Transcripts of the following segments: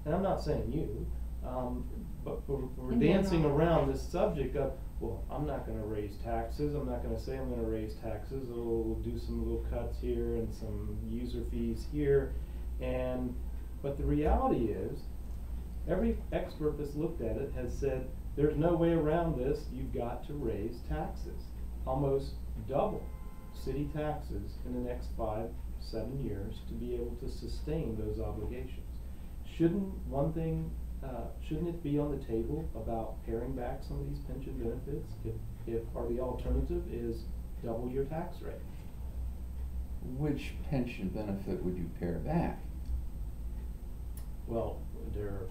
and I'm not saying you, but we're In dancing general. around this subject of, well, I'm not going to raise taxes. I'm not going to say I'm going to raise taxes. We'll do some little cuts here and some user fees here, but the reality is, every expert that's looked at it has said there's no way around this. You've got to raise taxes, almost double city taxes in the next 5-7 years to be able to sustain those obligations. Shouldn't it be on the table about paring back some of these pension benefits or the alternative is double your tax rate? Which pension benefit would you pare back? Well, there are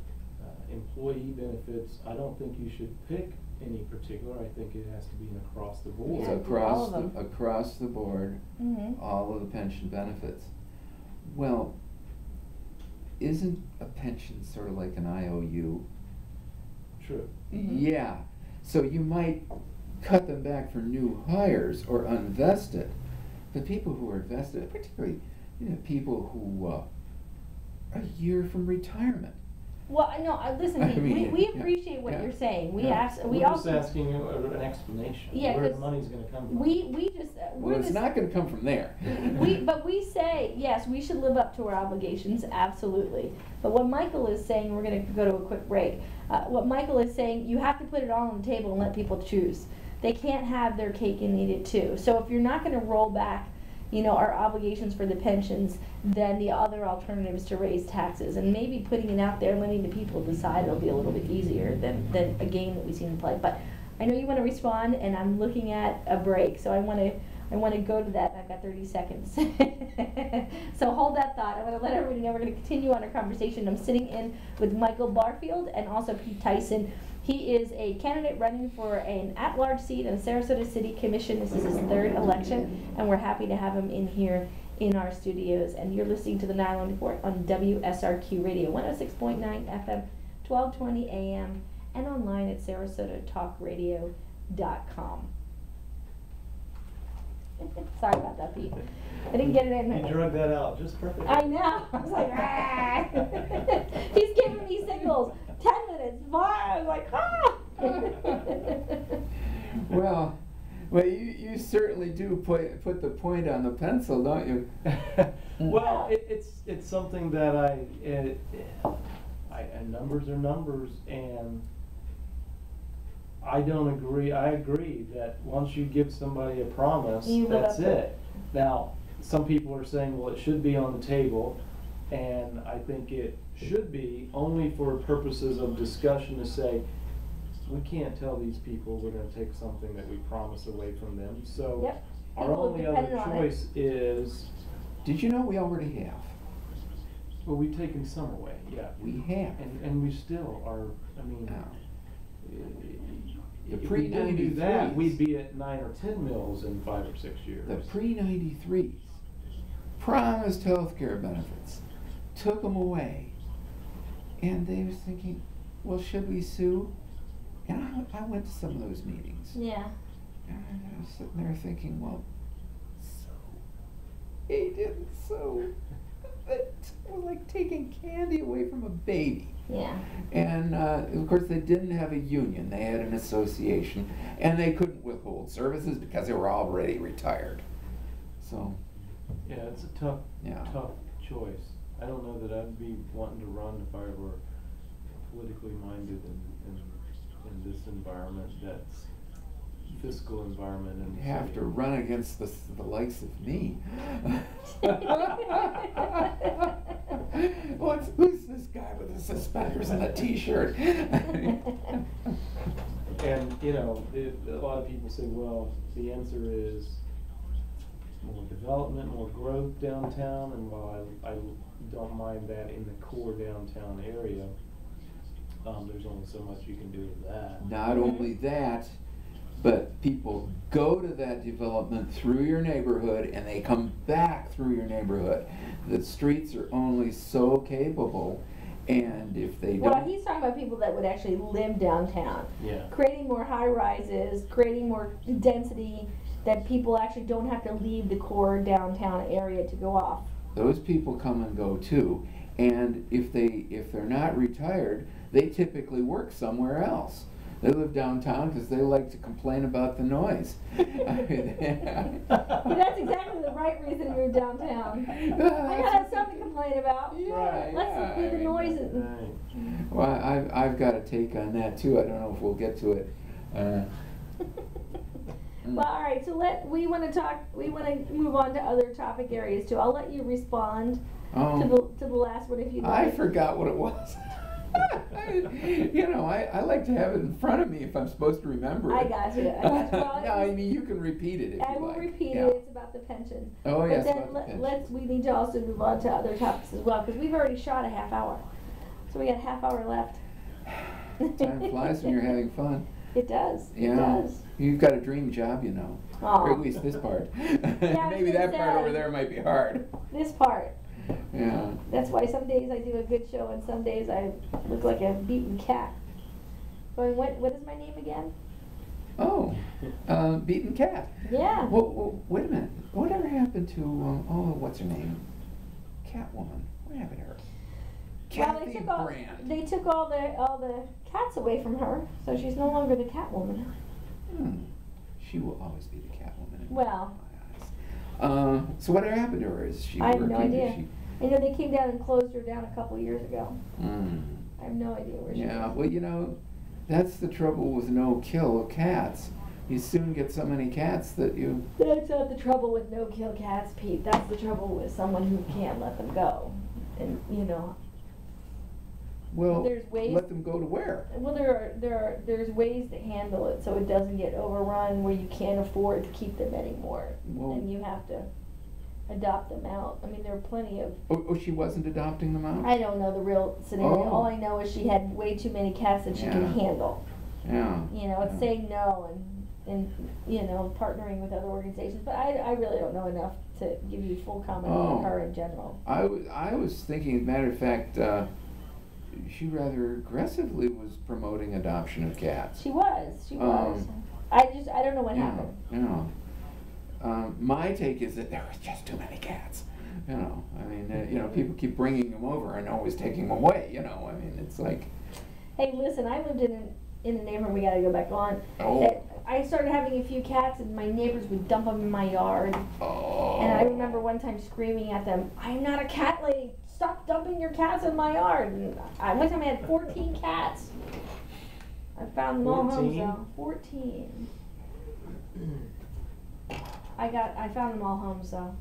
employee benefits. I don't think you should pick any particular. I think it has to be an across the board. Yeah, across all of them. across the board, all of the pension benefits. Well, isn't a pension sort of like an IOU? True. Yeah. So you might cut them back for new hires or unvest it. The people who are vested, particularly people who are a year from retirement. Well, no, listen, I we mean, appreciate what yeah. you're saying. We Yeah. we We're also just asking you an explanation. Yeah, where the 'cause money's going to come from. we just Well, it's not going to come from there. but we say yes, we should live up to our obligations, absolutely. But what Michael is saying, we're going to go to a quick break. What Michael is saying, you have to put it all on the table and let people choose. They can't have their cake and eat it too. So if you're not going to roll back, our obligations for the pensions, then the other alternative is to raise taxes. And maybe putting it out there and letting the people decide it'll be a little bit easier than a game that we seem to play. But I know you want to respond, and I'm looking at a break, so I want to go to that. I've got 30 seconds. So hold that thought. I want to let everybody know we're going to continue on our conversation. I'm sitting in with Michael Barfield and also Pete Theisen. He is a candidate running for an at-large seat in the Sarasota City Commission. This is his third election, and we're happy to have him in here in our studios. And you're listening to the Nilon Report on WSRQ Radio, 106.9 FM, 1220 AM, and online at sarasotatalkradio.com. Sorry about that, Pete. I didn't get it in there. You drug that out just perfectly. I know. I was like, ah. He's giving me signals. 10 minutes, 5. I was like, ah. Well, you certainly do put the point on the pencil, don't you? Well, it's something that numbers are numbers, and I don't agree. I agree that once you give somebody a promise, that's it. Now, some people are saying, well, it should be on the table, and I think it should be only for purposes of discussion to say, we can't tell these people we're going to take something that we promise away from them. So Yep. our People only other depend on it. choice is, Did you know we already have? well, we've taken some away, yeah. We have. And we still are, I mean, Now, if the we didn't do that, pre-93s. we'd be at 9 or 10 mills in 5 or 6 years. The pre-93s promised health care benefits, took them away, and they was thinking, well, should we sue? And I went to some of those meetings, Yeah. and I was sitting there thinking, well, sue. He didn't sue. It was like taking candy away from a baby. Yeah. And of course, they didn't have a union; they had an association, and they couldn't withhold services because they were already retired. So, Yeah, it's a tough yeah. choice. I don't know that I'd be wanting to run if I were politically minded in this environment, that's fiscal environment. And You have to run against the likes of me. Who's this guy with the suspenders and a t-shirt? And, a lot of people say, well, the answer is more development, more growth downtown, and while I don't mind that in the core downtown area, there's only so much you can do with that. Not only that, but people go to that development through your neighborhood and they come back through your neighborhood. The streets are only so capable, and if they don't... Well, he's talking about people that would actually live downtown. Yeah. Creating more high-rises, creating more density, that people actually don't have to leave the core downtown area to go off. Those people come and go too, And if they're not retired, they typically work somewhere else. They live downtown because they like to complain about the noise. But that's exactly the right reason to move downtown. I gotta have something to complain about. Yeah, Let's do the noises. Right. Well, I've got a take on that too. I don't know if we'll get to it. Well, all right. So we want to move on to other topic areas too. I'll let you respond to the last one if you like. I forgot what it was. I like to have it in front of me if I'm supposed to remember it. I got you. Well, no, I mean, you can repeat it if I you will like. repeat Yeah. it. It's about the pension. Oh, But yes, then about the pension. we need to also move on to other topics as well because we've already shot a half hour, so we got a half hour left. Time flies when you're having fun. It does. Yeah. It does. You've got a dream job, you know. Aw. Or at least this part. I Maybe was that gonna part say. over there might be hard. This part. Yeah. That's why some days I do a good show and some days I look like a beaten cat. Going, what is my name again? Oh, beaten cat. Yeah. Well, wait a minute. Whatever happened to, what's her name? Catwoman. What happened to her? Well, Kathy Brandt. they took all the cats away from her, so she's no longer the Catwoman. She will always be the Catwoman in Well. my eyes. So whatever happened to her? Is she I have working? no idea. Is she... I know they came down and closed her down a couple years ago. I have no idea where she Yeah, is. well, that's the trouble with no-kill of cats. You soon get so many cats that you... That's not the trouble with no-kill cats, Pete. That's the trouble with someone who can't let them go. And, Well, there's ways- let them go to where? Well, there's ways to handle it so it doesn't get overrun where you can't afford to keep them anymore, Well- and you have to adopt them out. I mean, there are plenty of. Oh, she wasn't adopting them out? I don't know the real scenario. Oh. All I know is she had way too many cats that she could Yeah. handle. Yeah. It's Yeah. saying no and partnering with other organizations. But I really don't know enough to give you full comment on Oh. her in general. I was thinking, as a matter of fact, she rather aggressively was promoting adoption of cats. She was. I don't know what happened. Yeah. My take is that there was just too many cats. People keep bringing them over and always taking them away. I mean, it's like. Hey, listen, I lived in a neighborhood, we gotta go back on. Oh. I started having a few cats and my neighbors would dump them in my yard. Oh. And I remember one time screaming at them, I'm not a cat lady, stop dumping your cats in my yard. And one time I had 14 cats. I found them all homes 14? though. 14. I found them all homes though.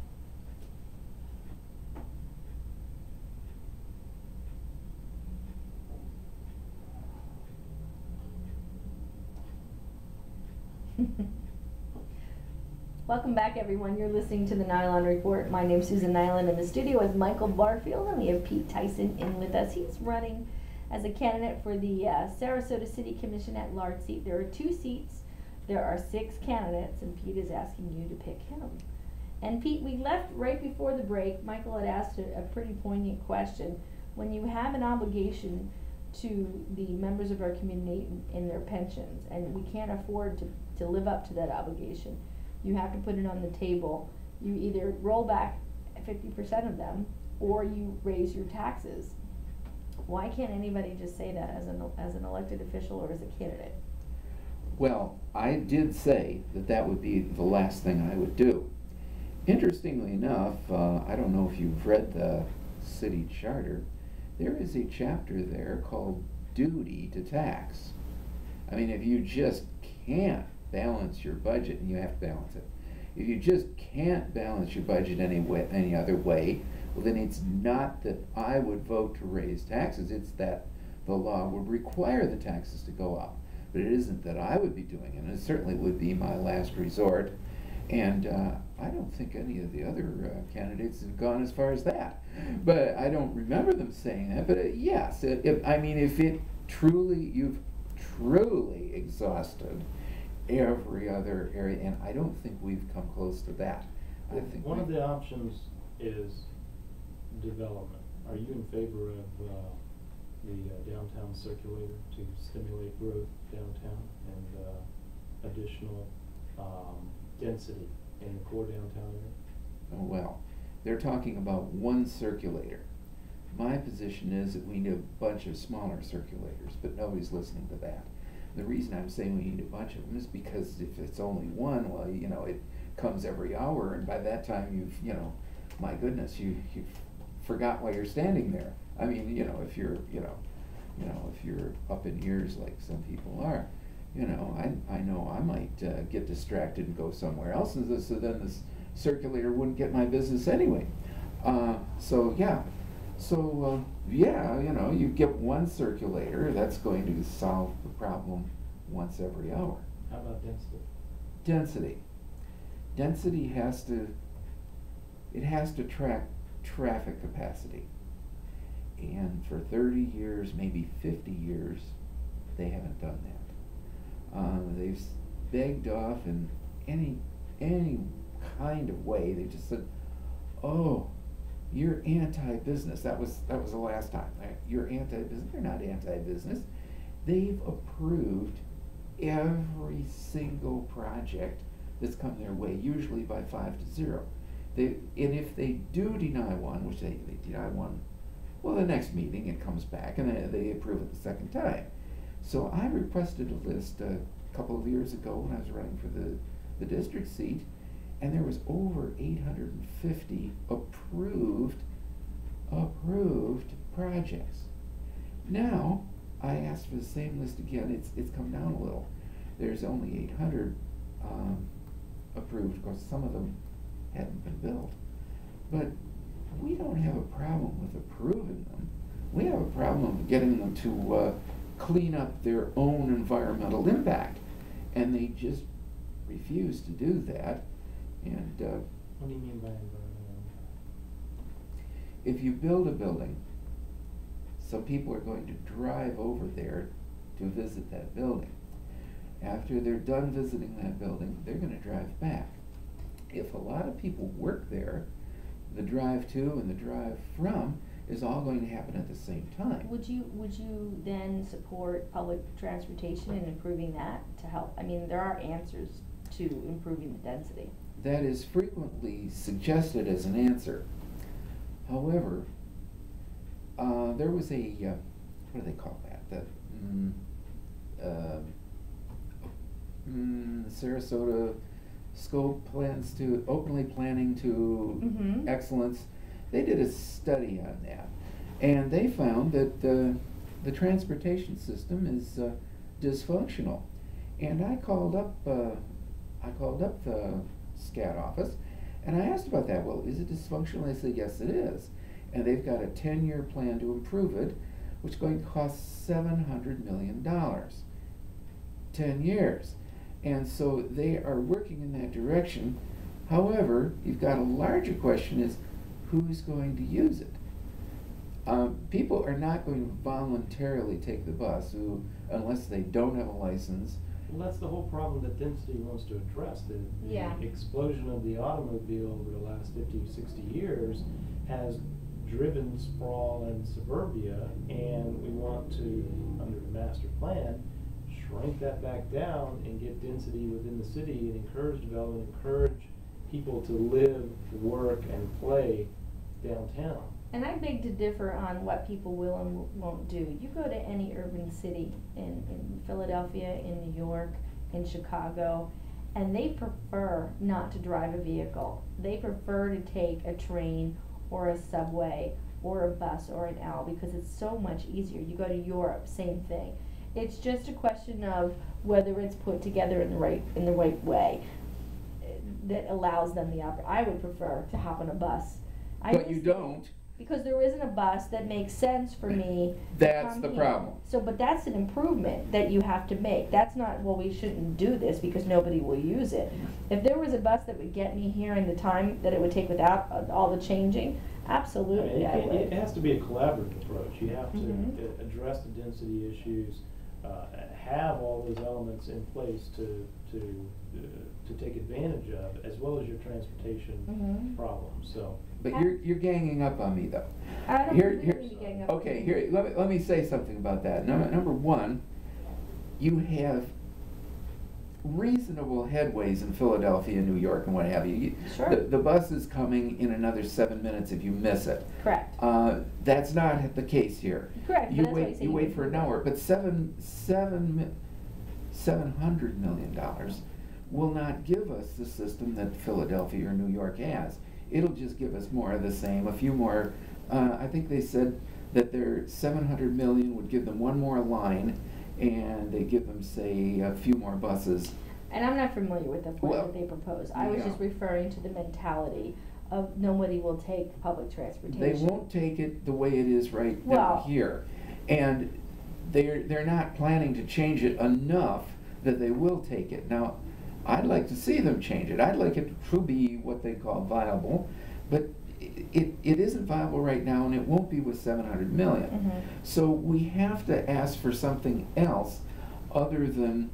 Welcome back, everyone. You're listening to the Nilon Report. My name's Susan Nilon. In the studio is Michael Barfield, and we have Pete Theisen in with us. He's running as a candidate for the Sarasota City Commission at large seat. There are 2 seats. There are 6 candidates, and Pete is asking you to pick him. And Pete, we left right before the break. Michael had asked a pretty poignant question. When you have an obligation to the members of our community in their pensions, and we can't afford to live up to that obligation, you have to put it on the table. You either roll back 50% of them, or you raise your taxes. Why can't anybody just say that as an elected official or as a candidate? Well, I did say that would be the last thing I would do. Interestingly enough, I don't know if you've read the city charter, there is a chapter there called Duty to Tax. I mean, if you just can't balance your budget, and you have to balance it, if you just can't balance your budget any other way, well, then it's not that I would vote to raise taxes, it's that the law would require the taxes to go up. But it isn't that I would be doing it, and it certainly would be my last resort. And I don't think any of the other candidates have gone as far as that. But I don't remember them saying that. But yes, if you've truly exhausted every other area, and I don't think we've come close to that. I think one of the options is development. Are you in favor of the downtown circulator to stimulate growth downtown and additional density in the core downtown area? Oh, well, they're talking about one circulator. My position is that we need a bunch of smaller circulators, but nobody's listening to that. The reason I'm saying we need a bunch of them is because if it's only one, well, you know, it comes every hour, and by that time you've, you know, my goodness, you've forgot why you're standing there. I mean, you know, if you're, if you're up in years like some people are, you know, I know I might get distracted and go somewhere else, and so then this circulator wouldn't get my business anyway. Yeah, you know, you get one circulator, that's going to solve the problem once every hour. How about density? Density. Density has to track traffic capacity. And for 30 years, maybe 50 years, they haven't done that. They've begged off in any kind of way. They just said, "Oh, you're anti-business." That was the last time. You're anti-business. They're not anti-business. They've approved every single project that's come their way, usually by 5-0. And if they do deny one, which they deny one, well, the next meeting it comes back and they approve it the second time. So I requested a list a couple of years ago when I was running for the district seat, and there was over 850 approved projects. Now I asked for the same list again. It's come down a little. There's only 800 approved. Of course, some of them hadn't been built, but we don't have a problem with approving them. We have a problem getting them to clean up their own environmental impact, and they just refuse to do that. And What do you mean by environmental impact? if you build a building, some people are going to drive over there to visit that building. After they're done visiting that building, they're going to drive back. If a lot of people work there, the drive to and the drive from is all going to happen at the same time. Would you then support public transportation and improving that to help? I mean, there are answers to improving the density. That is frequently suggested as an answer. However, there was a, what do they call that? Sarasota scope plans to, openly planning to excellence. They did a study on that, and they found that the transportation system is dysfunctional. And I called up the SCAT office, and I asked about that. Well, is it dysfunctional? They said, yes, it is. And they've got a 10-year plan to improve it, which is going to cost $700 million. 10 years. And so they are working in that direction. However, you've got a larger question is, who's going to use it? People are not going to voluntarily take the bus unless they don't have a license. Well, that's the whole problem that density wants to address. The explosion of the automobile over the last 50, 60 years has driven sprawl and suburbia, and we want to, under the master plan, shrink that back down and get density within the city and encourage development, encourage people to live, work, and play downtown. And I beg to differ on what people will and won't do. You go to any urban city in Philadelphia, in New York, in Chicago, and they prefer not to drive a vehicle. They prefer to take a train or a subway or a bus or an L because it's so much easier. You go to Europe, same thing. It's just a question of whether it's put together in the right way that allows them the opportunity. I would prefer to hop on a bus. But you don't. Because there isn't a bus that makes sense for me. That's the problem. So, but that's an improvement that you have to make. That's not, well, we shouldn't do this because nobody will use it. If there was a bus that would get me here in the time that it would take without all the changing, absolutely, I would. It has to be a collaborative approach. You have to address the density issues, have all those elements in place to take advantage of, as well as your transportation problems. So. But you're ganging up on me, though. I don't really need to gang up. Okay, here, let me say something about that. Number one, you have reasonable headways in Philadelphia, New York, and what have you. Sure. The bus is coming in another 7 minutes if you miss it. Correct. That's not the case here. Correct, but You that's why you wait, say you you wait can for an prove it. hour, but $700 million will not give us the system that Philadelphia or New York has. It'll just give us more of the same, a few more. I think they said that their 700 million would give them one more line, and they give them, say, a few more buses. And I'm not familiar with the plan Well, that they propose. I was yeah. just referring to the mentality of nobody will take public transportation. They won't take it the way it is right Well- down here, and they're not planning to change it enough that they will take it. Now, I'd like to see them change it. I'd like it to be what they call viable, but it isn't viable right now, and it won't be with 700 million. Mhm. So we have to ask for something else other than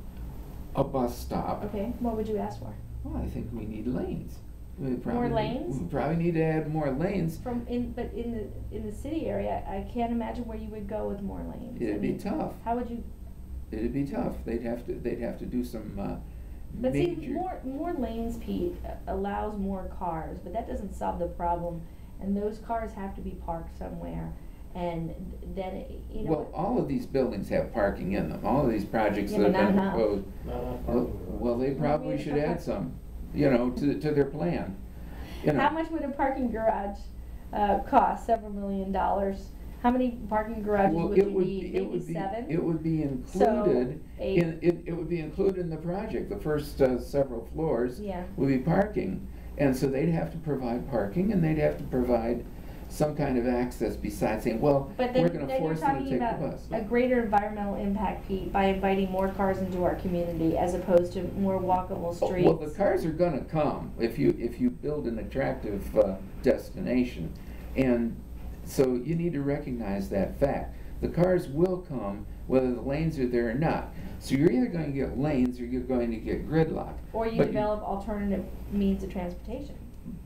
a bus stop. Okay, what would you ask for? Well, I think we need lanes. More lanes? We probably need to add more lanes. But in the city area, I can't imagine where you would go with more lanes. I It'd be mean, tough. How would you? It'd be tough. They'd have to do some But major. see, more lanes, Pete, allows more cars, but that doesn't solve the problem. And those cars have to be parked somewhere, and then you know. Well, all of these buildings have parking in them. All of these projects Yeah, that but have been not enough. proposed. Not enough Well, parking. well, they probably should add some, to their plan. You know. How much would a parking garage cost? Several $1,000,000. How many parking garages Well, would it you would need? be, it Maybe would be, 7? it would be So, included 8. it would be included in the project. The first several floors Yeah. would be parking, and so they'd have to provide parking, and they'd have to provide some kind of access besides saying, well, But we're then, going to then you're force them to talking take about the bus. a greater environmental impact, Pete, by inviting more cars into our community as opposed to more walkable streets. Well, the cars are going to come if you build an attractive destination, and so you need to recognize that fact. The cars will come whether the lanes are there or not. So you're either going to get lanes or you're going to get gridlock. Or you But develop alternative means of transportation.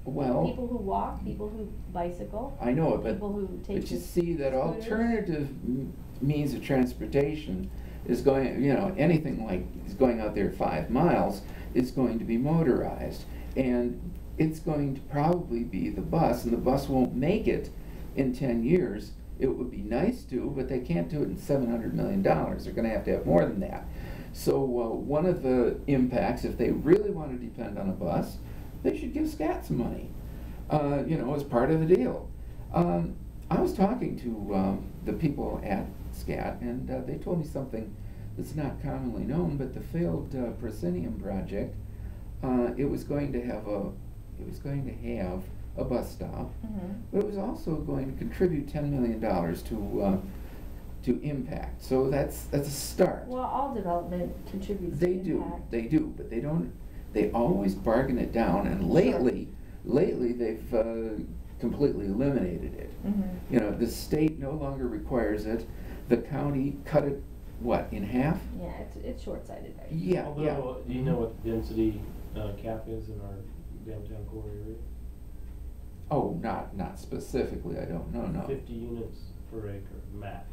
Well, People who walk, people who bicycle, I know it, people who take but you the see that scooters. alternative means of transportation is going, anything like is going out there 5 miles is going to be motorized, and it's going to probably be the bus, and the bus won't make it in 10 years. It would be nice to, but they can't do it in $700 million. They're going to have more than that. So one of the impacts, if they really want to depend on a bus, they should give SCAT some money, as part of the deal. I was talking to the people at SCAT, and they told me something that's not commonly known, but the failed Proscenium project, it was going to have a bus stop, Mhm. but it was also going to contribute $10 million to impact. So that's a start. Well, all development contributes They to impact. do, but they don't. They always bargain it down, and lately they've completely eliminated it. Mhm. The state no longer requires it. The county cut it, in half? Yeah, it's short-sighted. Right? Yeah, yeah. Although, do you know what the density cap is in our downtown core area? Oh, not specifically. I don't know. No. 50 units per acre, max.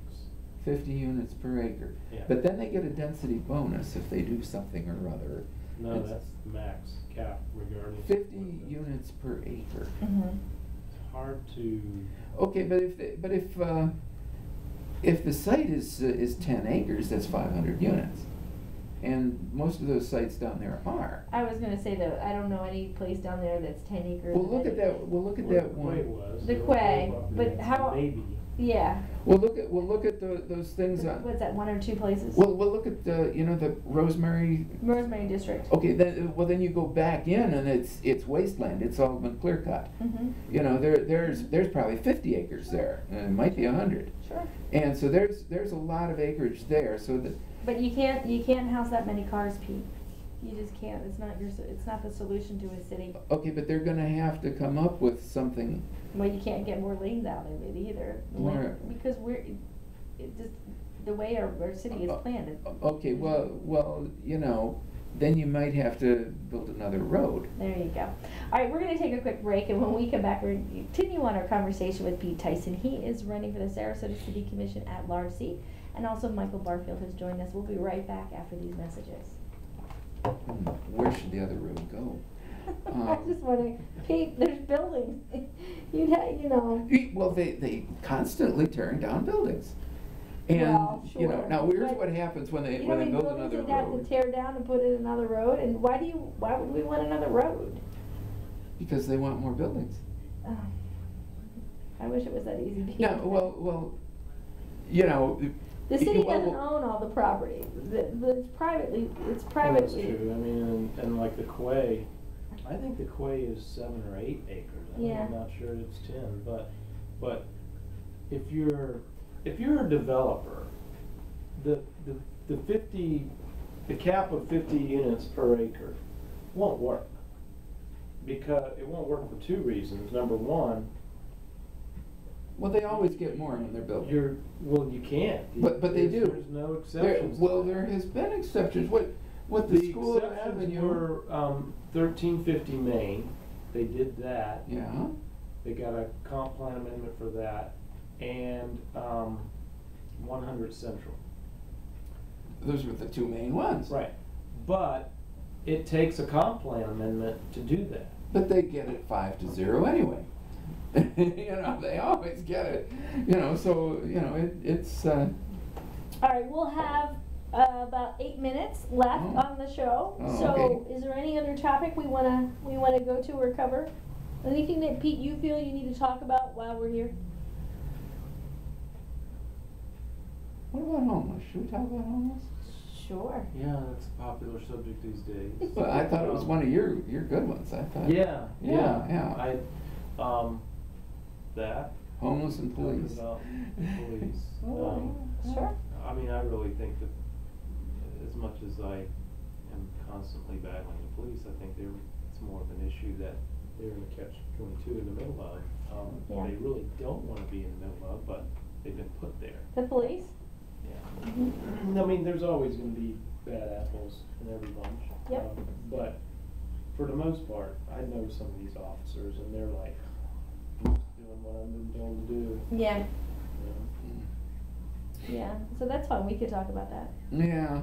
50 units per acre. Yeah. But then they get a density bonus if they do something or other. No, It's that's the max cap regarding. 50 units per acre. Mhm. It's hard to. Okay, but if the site is 10 acres, that's 500 units, and most of those sites down there are. I was gonna say that I don't know any place down there that's 10 acres. Well, look at that. Well, look at where that the Quay one. was. The there was Quay, no property, but that's how- Maybe. Yeah. Well, look at those things on. What's that? 1 or 2 places? Well, look at the Rosemary. Rosemary District. Okay, then you go back in and it's wasteland. It's all been clear cut. Mhm. There's probably 50 acres there, and it might be 100. Sure. And so there's a lot of acreage there. So that But you can't house that many cars, Pete. You just can't. It's not the solution to a city. okay, but they're going to have to come up with something. Well, you can't get more lanes out of it either. Where- Because it just the way our city is planned. Okay, well, then you might have to build another road. There you go. All right, we're going to take a quick break, and when we come back, we're going to continue on our conversation with Pete Theisen. He is running for the Sarasota City Commission at large seat, and also Michael Barfield has joined us. We'll be right back after these messages. Where should the other road go? I'm just wondering, Pete, there's buildings. You'd have, you know. Well, they constantly tearing down buildings. And, Well, you know, sure. now here's But what happens when they You know, build buildings another they'd have road. to tear down and put in another road, and why would we want another road? Because they want more buildings. Oh, I wish it was that easy. Pete. No, well, you know. The city well, doesn't own all the property. It's privately. It's Well, privately. that's true. I mean, and like the quay, I think the quay is 7 or 8 acres. Yeah. I'm not sure it's 10, but if you're a developer, the 50, the cap of 50 units per acre won't work. Because it won't work for 2 reasons. Number one, Well, they always get more when they're building. you can't. But they do. There's no exceptions. Well, there has been exceptions. What the School of exceptions Avenue. were 1350 Main. They did that. Yeah. They got a comp plan amendment for that, and 100 Central. Those were the 2 main ones. Right, but it takes a comp plan amendment to do that. But they get it 5-0 anyway. You know, they always get it. You know, so you know it's. All right, we'll have about 8 minutes left Oh. on the show. Oh, So, okay. is there any other topic we wanna go to or cover? Anything that Pete you feel you need to talk about while we're here? What about homeless? Should we talk about homeless? Sure. Yeah, that's a popular subject these days. Well, I thought it was one of your good ones. I thought. Yeah. Yeah. That. Homeless and Talking police. about police. Oh, sure. I mean, I really think that as much as I am constantly battling the police, I think it's more of an issue that they're in a catch-22 in the middle of. Yeah. They really don't want to be in the middle of, but they've been put there. The police? Yeah. Mm-hmm. I mean, there's always going to be bad apples in every bunch. Yep. But for the most part, I know some of these officers, and they're like, I'm just doing what I've been told to do. Yeah. You know? Yeah. So that's fun. We could talk about that. Yeah.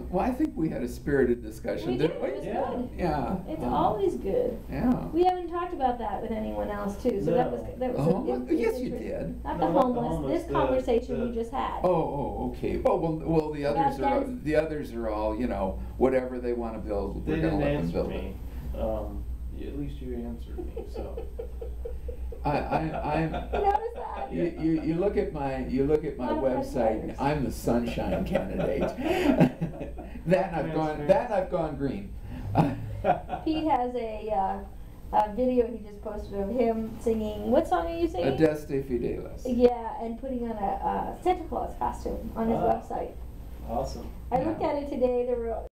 Well, I think we had a spirited discussion, We did. didn't we? It was Yeah. good. Yeah. It's always good. Yeah. We haven't talked about that with anyone else too. So that was Oh, it's yes, you interesting. did. Not No, the not the homeless. homeless, This conversation the- we just had. Oh, okay. Well, the others About the others are all, you know, whatever they want to build, They we're going to didn't let them answer build me. it. At least you answered me, so. I'm. Notice that? You look at my Lot of red website. letters. I'm the sunshine candidate. That I've gone green. Pete has a video he just posted of him singing. What song are you singing? Adeste Fidelis. Yeah, and putting on a Santa Claus costume on his Ah. website. Awesome. I looked at it today. There were